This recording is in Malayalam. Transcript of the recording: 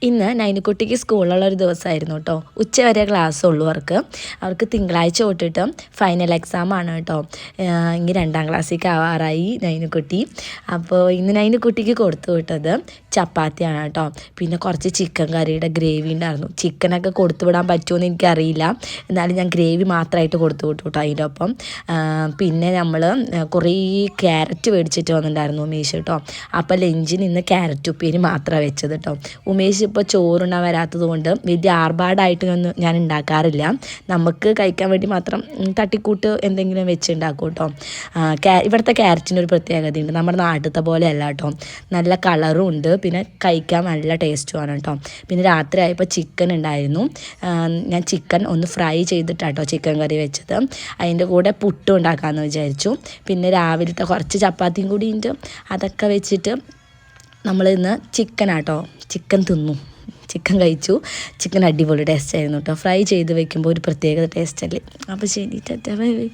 ഇന്ന് നൈനുക്കുട്ടിക്ക് സ്കൂളിലുള്ളൊരു ദിവസമായിരുന്നു കേട്ടോ. ഉച്ചവരെ ക്ലാസ്സുള്ളൂ അവർക്ക് തിങ്കളാഴ്ച തൊട്ടിട്ട് ഫൈനൽ എക്സാം ആണ് കേട്ടോ. ഇനി 2ാം ക്ലാസ്സിലേക്ക് ആവാറായി നൈനുക്കുട്ടി. അപ്പോൾ ഇന്ന് നൈനുക്കുട്ടിക്ക് കൊടുത്തു വിട്ടത് ചപ്പാത്തിയാണ് കേട്ടോ. പിന്നെ കുറച്ച് ചിക്കൻ കറിയുടെ ഗ്രേവി ഉണ്ടായിരുന്നു. ചിക്കനൊക്കെ കൊടുത്തു വിടാൻ പറ്റുമെന്ന് എനിക്കറിയില്ല, എന്നാലും ഞാൻ ഗ്രേവി മാത്രമായിട്ട് കൊടുത്തു വിട്ടു കേട്ടോ അതിൻ്റെ ഒപ്പം. പിന്നെ നമ്മൾ കുറേ ക്യാരറ്റ് മേടിച്ചിട്ട് വന്നിട്ടുണ്ടായിരുന്നു ഉമേഷ് കേട്ടോ. അപ്പോൾ ലഞ്ചിന് ഇന്ന് ക്യാരറ്റ് ഉപ്പേരി മാത്രമാണ് വെച്ചത് കേട്ടോ. ഉമേഷ് ഇപ്പോൾ ചോറുണ്ണാൻ വരാത്തത് കൊണ്ട് വലിയ ആർഭാടായിട്ടൊന്നും ഞാൻ ഉണ്ടാക്കാറില്ല. നമുക്ക് കഴിക്കാൻ വേണ്ടി മാത്രം തട്ടിക്കൂട്ട് എന്തെങ്കിലും വെച്ച് ഉണ്ടാക്കും കേട്ടോ. ഇവിടുത്തെ ക്യാരറ്റിന് ഒരു പ്രത്യേകതയുണ്ട്, നമ്മുടെ നാട്ടിലത്തെ പോലെ അല്ല കേട്ടോ. നല്ല കളറും ഉണ്ട്, പിന്നെ കഴിക്കാൻ നല്ല ടേസ്റ്റുമാണ് കേട്ടോ. പിന്നെ രാത്രി ആയപ്പോൾ ചിക്കൻ ഉണ്ടായിരുന്നു. ഞാൻ ചിക്കൻ ഒന്ന് ഫ്രൈ ചെയ്തിട്ടാട്ടോ ചിക്കൻ കറി വെച്ചത്. അതിൻ്റെ കൂടെ പുട്ടും ഉണ്ടാക്കാമെന്ന് വിചാരിച്ചു. പിന്നെ രാവിലത്തെ കുറച്ച് ചപ്പാത്തിയും കൂടി ഉണ്ട്, അതൊക്കെ വെച്ചിട്ട് നമ്മൾ ഇന്ന് ചിക്കൻ തിന്നു, ചിക്കൻ കഴിച്ചു. ചിക്കൻ അടിപൊളി ടേസ്റ്റ് ആയിരുന്നു കേട്ടോ. ഫ്രൈ ചെയ്ത് വെക്കുമ്പോൾ ഒരു പ്രത്യേക ടേസ്റ്റ് അല്ലേ. അപ്പോൾ ശരി, ടാറ്റാ, ബൈ ബൈ.